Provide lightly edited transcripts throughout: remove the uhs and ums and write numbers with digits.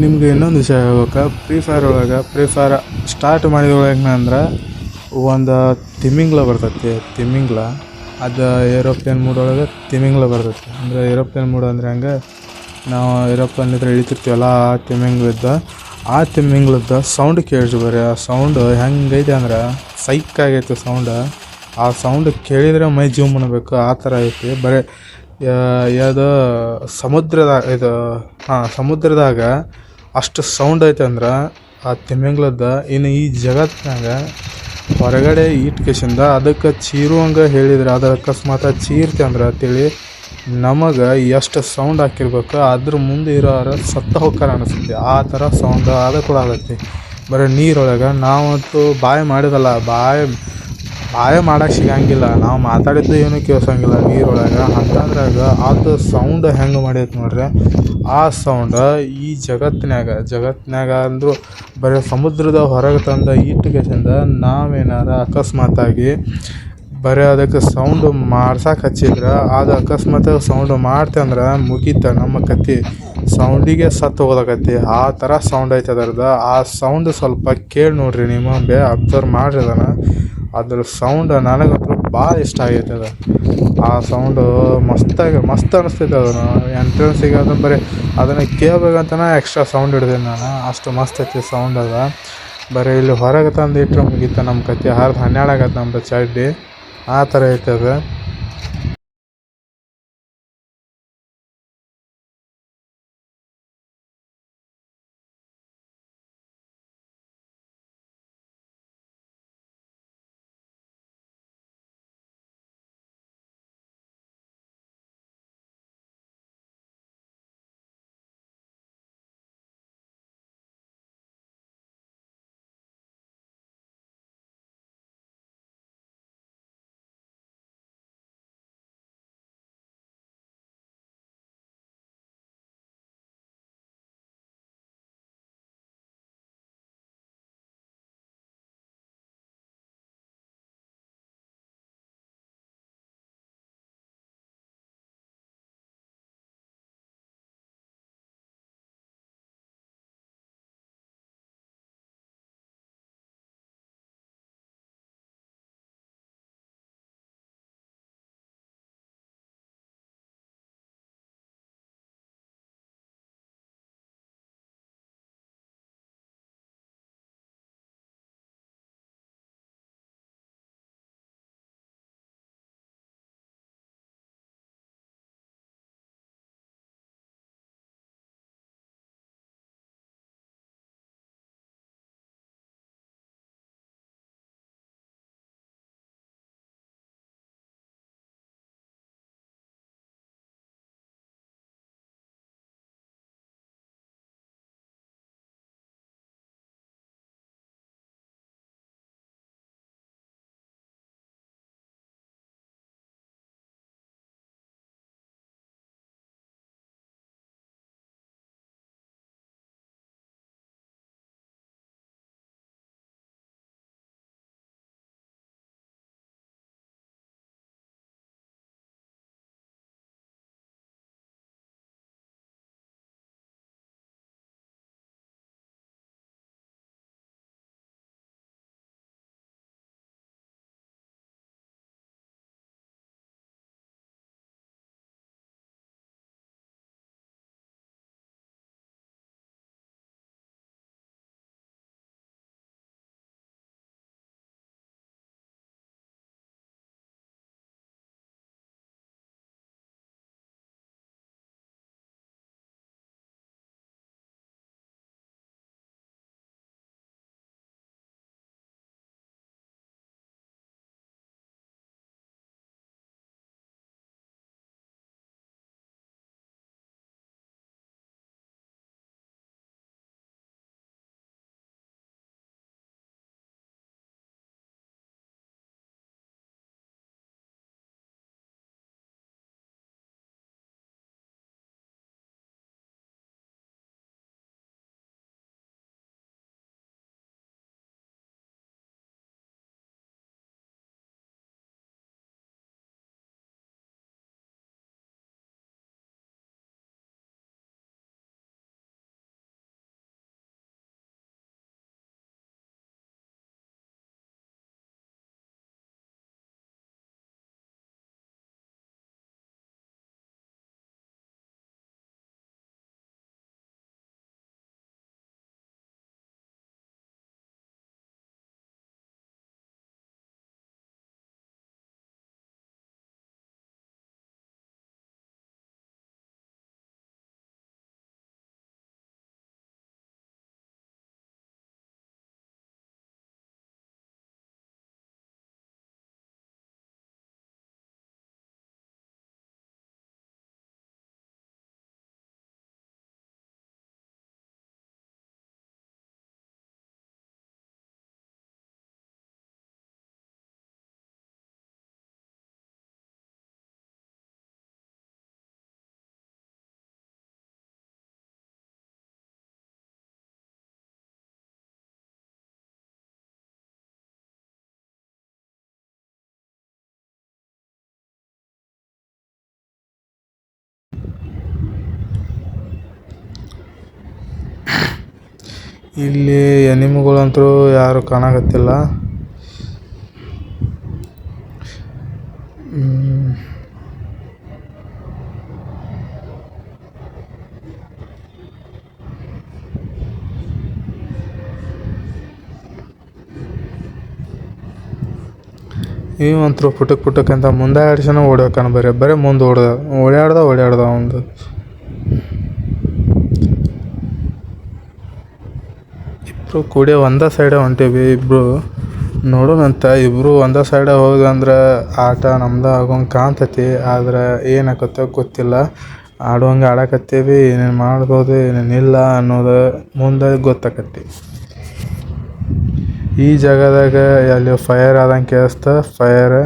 ನಿಮ್ಗೆ ಇನ್ನೊಂದು ವಿಷಯ ಹೇಳ್ಬೇಕಾ, ಫ್ರೀ ಫೈರ್ ಸ್ಟಾರ್ಟ್ ಮಾಡಿದೊಳಗೆ ಅಂದ್ರೆ ಒಂದು ತಿಮಿಂಗ್ಲ ಬರ್ತೈತಿ. ತಿಮಿಂಗ್ಲ ಅದು ಏರೋಪ್ಲೇನ್ ಮೂಡ್ ಒಳಗೆ ತಿಮಿಂಗ್ಲ ಬರ್ತೈತಿ. ಅಂದರೆ ಏರೋಪ್ಲೇನ್ ಮೂಡ್ ಅಂದರೆ ಹಂಗೆ ನಾವು ಏರೋಪ್ಲೇನ್ ಇದ್ರೆ ಇಳಿತಿರ್ತೀವಲ್ಲ, ಆ ತಿಮಿಂಗ್ಲದ ಸೌಂಡ್ ಕೇಳಿಸಿ ಬರೀ. ಆ ಸೌಂಡು ಹೆಂಗೈತೆ ಅಂದ್ರೆ ಸೈಕ್ ಆಗೈತೆ ಸೌಂಡ್. ಆ ಸೌಂಡ್ ಕೇಳಿದರೆ ಮೈ ಜೀವ ಮಾಡಬೇಕು, ಆ ಥರ ಐತಿ. ಬರೀ ಯಾವುದು ಸಮುದ್ರದಾಗ ಅಷ್ಟು ಸೌಂಡ್ ಐತೆ ಅಂದ್ರೆ ಆ ತಿಮಿಂಗ್ಲದ. ಇನ್ನು ಈ ಜಗತ್ತಿನಾಗ ಹೊರಗಡೆ ಇಟ್ಕೇಶಿಂದ ಅದಕ್ಕೆ ಚೀರುವಂಗೆ ಹೇಳಿದ್ರೆ ಅದು ಅಕಸ್ಮಾತ್ ಚೀರ್ತಿ ಅಂದ್ರೆ ಅಂತೇಳಿ ನಮಗೆ ಎಷ್ಟು ಸೌಂಡ್ ಹಾಕಿರ್ಬೇಕು, ಅದ್ರ ಮುಂದೆ ಇರೋರು ಸತ್ತ ಹೋಗ್ತಾರ ಅನಿಸುತ್ತೆ. ಆ ಥರ ಸೌಂಡ್ ಅದು ಕೂಡ ಆಗತ್ತೆ. ಬರೀ ನೀರೊಳಗೆ ನಾವಂತೂ ಬಾಯ್ ಮಾಡಿದಲ್ಲ, ಬಾಯ್ ಮಾಡೋಕ್ಕೆ ಸಿಗಂಗಿಲ್ಲ, ನಾವು ಮಾತಾಡಿದ್ದು ಏನೂ ಕೇಳಿಸಂಗಿಲ್ಲ ನೀರೊಳಗೆ. ಅಂಥದ್ರಾಗ ಅದು ಸೌಂಡ್ ಹೆಂಗೆ ಮಾಡೈತೆ ನೋಡ್ರಿ. ಆ ಸೌಂಡ ಈ ಜಗತ್ತಿನಾಗ ಅಂದರೂ ಬರೀ ಸಮುದ್ರದ ಹೊರಗೆ ತಂದು ಇಟ್ಕೇಶಿಂದ ನಾವೇನಾರ ಅಕಸ್ಮಾತಾಗಿ ಬರೀ ಅದಕ್ಕೆ ಸೌಂಡು ಮಾಡ್ಸಕ್ಕೆ ಹಚ್ಚಿದ್ರೆ ಅದು ಅಕಸ್ಮಾತ್ ಸೌಂಡ್ ಮಾಡ್ತೆ ಅಂದ್ರೆ ಮುಗೀತ ನಮ್ಮ ಕತೆ. ಸೌಂಡಿಗೆ ಸತ್ತು ಹೋಗೋಕತಿ. ಆ ಥರ ಸೌಂಡ್ ಐತೆ ಅದರದ್ದು. ಆ ಸೌಂಡ್ ಸ್ವಲ್ಪ ಕೇಳಿ ನೋಡ್ರಿ, ನಿಮ್ಮಂಬೆ ಅಬ್ಸರ್ವ್ ಮಾಡ್ರಿ ಅದನ್ನು. ಅದ್ರ ಸೌಂಡ್ ನನಗಂತೂ ಭಾಳ ಇಷ್ಟ ಆಗೈತೆ ಅದು. ಆ ಸೌಂಡು ಮಸ್ತ್ ಅನಿಸ್ತೈತೆ. ಅದನ್ನು ಎಂಟ್ರೆನ್ಸಿಗೆ ಅದನ್ನು ಬರೀ ಅದನ್ನು ಕೇಳಬೇಕಂತನೇ ಎಕ್ಸ್ಟ್ರಾ ಸೌಂಡ್ ಹಿಡ್ದೀನಿ ನಾನು, ಅಷ್ಟು ಮಸ್ತ್ ಐತಿ ಸೌಂಡ್ ಅದು. ಬರೀ ಇಲ್ಲಿ ಹೊರಗೆ ತಂದು ಇಟ್ಟರೆ ಮುಗೀತ ನಮ್ಮ ಕತೆ. ಹರಿದು 12 ಆಗತ್ತೆ ನಮ್ಮದು ಚಡ್ಡಿ. ಆ ಥರ ಐತೆ ಅದು. ಇಲ್ಲಿ ಎನಿಮುಗಳಂತೂ ಯಾರು ಕಾಣಕತ್ತಿಲ್ಲ. ಇವಂತರೂ ಪುಟಕ್ ಅಂತ ಮುಂದೆ ಆಡ್ಸನ ಓಡ್ಯಾಕನ ಬರೀ ಮುಂದೆ ಓಡ್ಯಾಡ್ದ ಒಂದು. ಇಬ್ರು ಕೂಡಿ ಒಂದೇ ಸೈಡೆ ಹೊಂಟೀವಿ. ಇಬ್ರು ನೋಡೋಣಂತ. ಇಬ್ರು ಒಂದೇ ಸೈಡೆ ಹೋಗಂದ್ರೆ ಆಟ ನಮ್ದು ಆಗೋಂಗೆ ಕಾಣ್ತೈತಿ. ಆದ್ರೆ ಏನಾಕತ್ತೋ ಗೊತ್ತಿಲ್ಲ. ಆಡುವಂಗೆ ಆಡಕತ್ತೀವಿ, ಏನೇನು ಮಾಡ್ಬೋದು ಏನೇನಿಲ್ಲ ಅನ್ನೋದು ಮುಂದೆ ಗೊತ್ತಾಕತಿ. ಈ ಜಾಗದಾಗ ಅಲ್ಲಿ ಫೈರ್ ಆದಂಗೆ ಕೇಳಿಸ್ತ. ಫೈರ್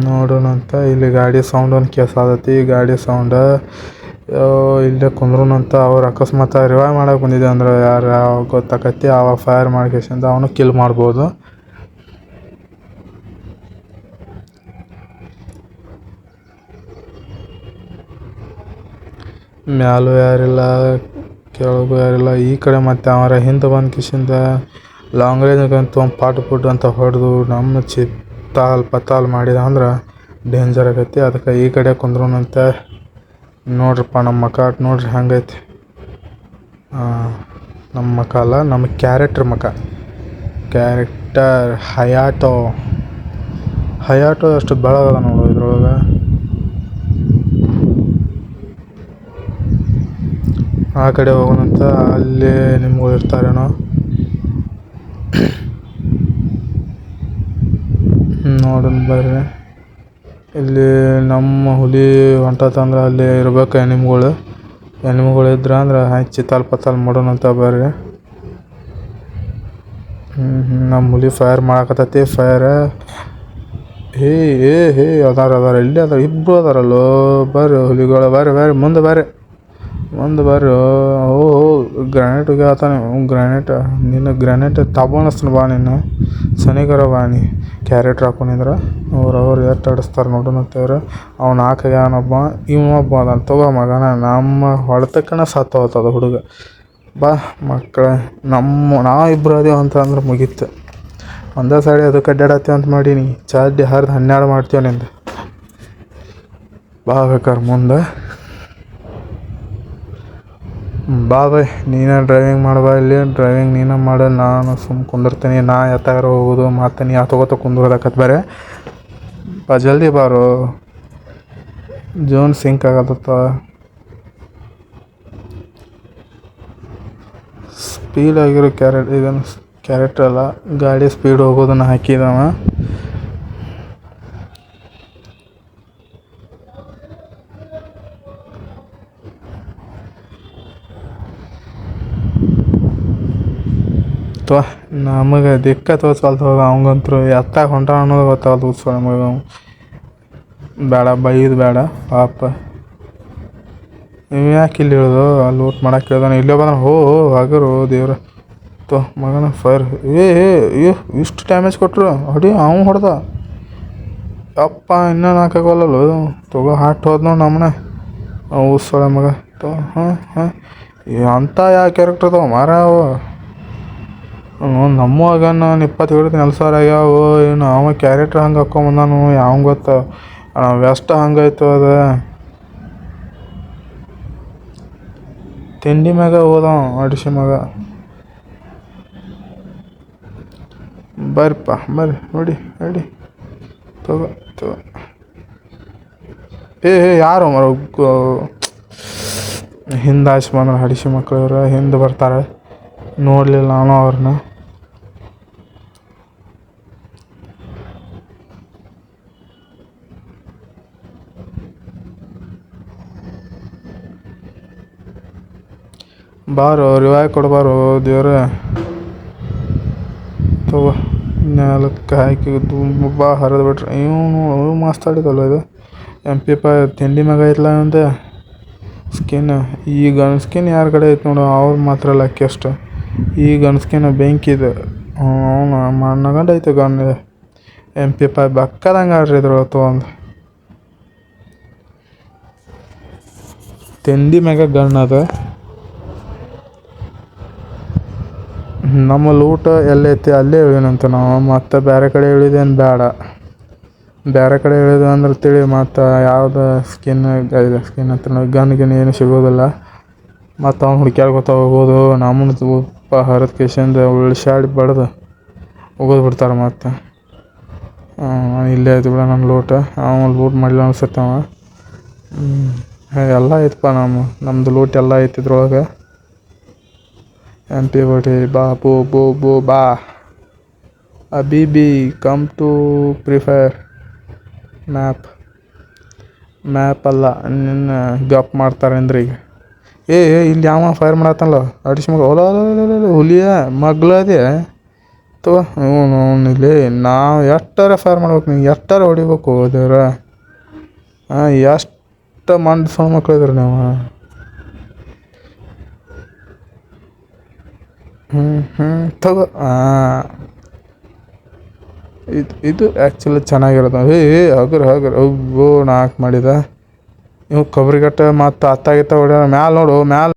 ನೋಡೋಣಂತ. ಇಲ್ಲಿ ಗಾಡಿ ಸೌಂಡ್ ಒಂದು ಕೇಳಿಸಾತೈತಿ. ಗಾಡಿ ಸೌಂಡ್ ಇಲ್ಲೇ ಕುಂದ್ರೋಣಂತ. ಅವ್ರು ಅಕಸ್ಮಾತ್ ರಿವೈವ್ ಮಾಡಕ್ಕೆ ಬಂದಿದೆ ಅಂದ್ರೆ ಯಾರು ಗೊತ್ತಾಕತಿ. ಆವಾಗ ಫೈರ್ ಮಾಡ್ಕೇಸಿಂದ ಅವನು ಕಿಲ್ ಮಾಡ್ಬೋದು. ಮ್ಯಾಲೂ ಯಾರಿಲ್ಲ, ಕೆಳಗೂ ಯಾರಿಲ್ಲ. ಈ ಕಡೆ ಮತ್ತೆ ಅವರ ಹಿಂದೆ ಬಂದು ಕಿಶಿಂದ ಲಾಂಗ್ ರೇಂಜ್ಗಂತೂ ಒಂದು ಪಾಟ್ ಅಂತ ಹೊಡೆದು ನಮ್ಮ ಪತಾಲ್ ಮಾಡಿದ ಅಂದ್ರೆ ಡೇಂಜರ್ ಆಗೈತಿ. ಅದಕ್ಕೆ ಈ ಕಡೆ ಕುಂದ್ರೋಣಂತ. ನೋಡ್ರಪ್ಪ ನಮ್ಮ ಮಕ ನೋಡ್ರಿ ಹಂಗೈತಿ. ನಮ್ಮ ಮಕ ಅಲ್ಲ, ನಮ್ಮ ಕ್ಯಾರೆಕ್ಟರ್ ಮಕ. ಕ್ಯಾರೆಕ್ಟರ್ ಹಯಾಟೋ ಅಷ್ಟು ಬೆಳಗದ ನೋಡು ಇದ್ರೊಳಗೆ. ಆ ಕಡೆ ಹೋಗೋಣಂತ. ಅಲ್ಲಿ ನಿಮ್ಗಳು ಇರ್ತಾರೇನೋ ನೋಡೋಣ ಬರ್ರಿ. ಇಲ್ಲಿ ನಮ್ಮ ಹುಲಿ ಹೊಂಟತಂದ್ರೆ ಅಲ್ಲಿ ಇರ್ಬೇಕು ಎನಿಮುಗಳು ಇದ್ರೆ ಅಂದ್ರೆ ಚಿತ್ತಾಲ್ ಪತ್ತಾಲ್ ಮಾಡೋಣಂತ ಬರ್ರಿ. ನಮ್ಮ ಹುಲಿ ಫೈರ್ ಮಾಡಕತ್ತೈತಿ. ಫೈರ್ ಹೇ ಅದಾರ ಎಲ್ಲಿ ಅದಾರ? ಇಬ್ಬರು ಅದಾರಲ್ಲೋ. ಬರ್ರಿ ಹುಲಿಗಳು, ಬರ್ರಿ ಮುಂದೆ ಬರ್ರಿ. ಗ್ರಾನೇಟ್ ಹೋಗ್ಯಾತಾನೆ. ಗ್ರಾನೇಟ್ ತಗೊಂಡಿಸ್ತಾನೆ. ಬಾ ನೀನು ಸನಿಗರ ಬಾ ನೀ. ಕ್ಯಾರೆಕ್ಟರ್ ಹಾಕೊಂಡಿದ್ರೆ ಅವ್ರು ಎಷ್ಟು ಆಡಿಸ್ತಾರೆ ನೋಡೋಣಂತವ್ರು. ಅವ್ನು ಹಾಕಾಗ್ಯಾನೊಬ್ಬ, ಇವನೊಬ್ಬ ಅದಾನ. ತಗೋ ಮಗನ, ನಮ್ಮ ಹೊಡೆತಕ್ಕನ ಸತ್ತು ಹೋಗ್ತದ ಹುಡುಗ. ಬಾ ಮಕ್ಕಳ, ನಾವು ಇಬ್ಬರು ಅದೇವು ಅಂತ ಅಂದ್ರೆ ಮುಗೀತು. ಒಂದೇ ಸೈಡ್ ಅದಕ್ಕೆ ಅಡ್ಡಾಡತ್ತೀವಿ ಅಂತ ಮಾಡೀನಿ. ಚಾರ್ಡಿ ಹರಿದು 12 ಮಾಡ್ತೀವಿ ನಿಂದು. ಬಾ ಬೇಕಾರೆ ಮುಂದೆ ಬಾ ಬಾಯ್. ನೀನೇ ಡ್ರೈವಿಂಗ್ ಮಾಡ್ಬಾ. ಇಲ್ಲಿ ಡ್ರೈವಿಂಗ್ ನೀನೇ ಮಾಡು, ನಾನು ಕುಂದಿರ್ತೀನಿ. ನಾ ಎತ್ತಾಗಾರ ಹೋಗೋದು ಮತ್ತು ನೀ ತಗೋತ ಕುಂದ್ರದಾಕತ್. ಬೇರೆ ಬಾ ಜಲ್ದಿ ಬಾರೋ. ಜೋನ್ ಸಿಂಕ್ ಆಗತ್ತ. ಸ್ಪೀಡ್ ಆಗಿರೋ ಇದನ್ನು ಕ್ಯಾರೆಕ್ಟರ್ ಅಲ್ಲ, ಗಾಡಿ ಸ್ಪೀಡ್ ಹೋಗೋದನ್ನು ಹಾಕಿದವ. ನಮಗೆ ದಿಕ್ಕ ತೋರ್ಸ್ವಲ್ತು. ಹೋಗ ಅವಂಗಂತೂ ಎತ್ತಾಗ ಹೊಂಟ ಅನ್ನೋದು ಗೊತ್ತಾಗಲ್ತು. ಉತ್ಸವ ನಮಗೆ ಬೇಡ, ಬೈದು ಬೇಡ ಪಾಪ. ನೀವು ಯಾಕೆ ಇಲ್ಲಿ ಹೇಳೋದು? ಅಲ್ಲಿ ಊಟ ಮಾಡಕ್ಕೆ ಹೇಳ್ದಾನೆ. ಇಲ್ಲೇ ಬಂದ್ರೆ ಆಗಿರು ದೇವ್ರ. ಮಗನ ಫೈರ್ ಇಷ್ಟು ಡ್ಯಾಮೇಜ್ ಕೊಟ್ಟರು. ಅವ್ನು ಹೊಡೆದ. ಅಪ್ಪ ಇನ್ನೂ ಹಾಕಾಗಲ್ಲಲ್ಲ. ತಗೋ ಹಾಟ್ ಹೋದ್ ನೋಡಿ ನಮ್ಮನೆ ಉತ್ಸವ ಮಗ. ಅಂಥ ಯಾವ ಕ್ಯಾರೆಕ್ಟರ್ ಅದಾವ ಮಾರ ಅವು. ನಮ್ಮವಾಗ ನಾನು 20,000 ಆಗ್ಯಾವು. ಏನು ಅವ ಕ್ಯಾರೆಕ್ಟರ್ ಹಂಗೆ ಹಾಕ್ಕೊಂಬಂದಾನು. ಯಾವ ಗೊತ್ತ ವೆಸ್ಟ್ ಹಂಗಾಯ್ತು. ಅದು ತಿಂಡಿ ಮ್ಯಾಗ ಹೋದ ಅಡಿಸಿ ಮಗ. ಬರ್ರಿಪ್ಪ ಬರ್ರಿ ನೋಡಿ ತಗೋ. ಯಾರು ಮರ ಹಿಂದೆ ಆಯ್ಸಿ ಬಂದ್ರೆ ಅಡಿಸಿ ಮಕ್ಳು ಇವ್ರು ಹಿಂದೆ ಬರ್ತಾರೆ. ನೋಡಲಿಲ್ಲ ನಾನು ಅವ್ರನ್ನ. ಬಾರೋ ರಿವಾಯ್ ಕೊಡ್ಬಾರೋ ದೇವ್ರ. ತಗೋ ನೆಲಕ್ಕೆ ಹಾಕಿ ಬಾ ಹರಿದು ಬಿಟ್ರೆ. ಇವನು ಮಾಸ್ತಾಡಿದಲ್ಲ ಇದು. MP5 ತಿಂಡಿ ಮ್ಯಾಗ ಐತಲ್ಲ ಇವಂದೆ ಸ್ಕಿನ್. ಈ ಗನ್ ಸ್ಕಿನ್ ಯಾರ ಕಡೆ ಐತೆ ನೋಡು, ಅವ್ರು ಮಾತ್ರ ಲಕ್ಕಿ ಅಷ್ಟು. ಈ ಗನ್ ಸ್ಕಿನ್ ಬೆಂಕಿದು. ಅವನು ಮಣ್ಣಗಂಡ ಐತೆ ಗನ್. MP5 ಬಕ್ಕದಂಗೆ ಆಡ್ರಿ ಇದ್ರೊಳಗೆ ತೊಗೊಂಡು. ತಿಂಡಿ ಮ್ಯಾಗ ಗನ್ ಅದ. ನಮ್ಮ ಲೂಟ ಎಲ್ಲೈತಿ ಅಲ್ಲೇ ಇಳಿನಂತ ನಾವು ಮತ್ತು ಬೇರೆ ಕಡೆ ಇಳಿದೇನು ಬೇಡ. ಬೇರೆ ಕಡೆ ಇಳಿದು ಅಂದ್ರೆ ತಿಳಿ ಮತ್ತು ಯಾವ್ದು ಸ್ಕಿನ್ ಹತ್ರ ಗನ್ ಏನು ಸಿಗೋದಿಲ್ಲ. ಮತ್ತು ಅವ್ನು ಹುಡ್ಕ್ಯಾಡ್ಕೊತ ಹೋಗೋದು ನಮ್ಮನ್ನು ಹರಿದ ಕೇಸಿಂದ ಉಳ್ಸಾಡಿ ಬಡ್ದು ಹೋಗೋದು ಬಿಡ್ತಾರೆ. ಮತ್ತು ಇಲ್ಲೇ ಆಯ್ತು ಬಿಡ ನಮ್ಮ ಲೂಟ. ಲೂಟ್ ಮಾಡಲಿಲ್ಲ ಅನ್ಸತ್ತವ. ಎಲ್ಲ ಐತಪ್ಪ ನಮ್ಮದು ಲೂಟ್ ಎಲ್ಲ ಐತಿ ಇದ್ರೊಳಗೆ. MP40 ಬಾ ಬೋ ಬಾ ಅಬೀಬಿ come to free fire map ಅಲ್ಲ ನಿನ್ನ ಗಪ್ ಮಾಡ್ತಾರೆ ಅಂದ್ರೆ ಈಗ ಇಲ್ಲಿ ಯಾವ ಫೈರ್ ಮಾಡತ್ತಲ್ಲ ಅಡಿಸಿ ಮಗ ಹೊಲ ಹುಲಿಯ ಮಗ್ಲ ಅದೇ ತಗೋ ಇಲ್ಲಿ ನಾವು ಎಷ್ಟಾರ ಫೈರ್ ಮಾಡ್ಬೇಕು, ನೀವು ಎಷ್ಟಾರ ಹೊಡಿಬೇಕು ದೇವ್ರ. ಎಷ್ಟು ಮಂಡ್ ಸಣ್ಣ ಮಕ್ಳು ಇದ್ರಿ ನೀವು. ತಗೋ. ಇದು ಆ್ಯಕ್ಚುಲಿ ಚೆನ್ನಾಗಿರೋದು. ಹಗರ್ ಅಬ್ಬೋ ನಾಲ್ಕು ಮಾಡಿದ ಇವು ಕೊಬ್ಬರಿಗಟ್ಟ ಮತ್ತು ಅತ್ತಾಗಿತ್ತ ಹೊಡ್ಯ ಮ್ಯಾಲೆ ನೋಡು ಮ್ಯಾಲೆ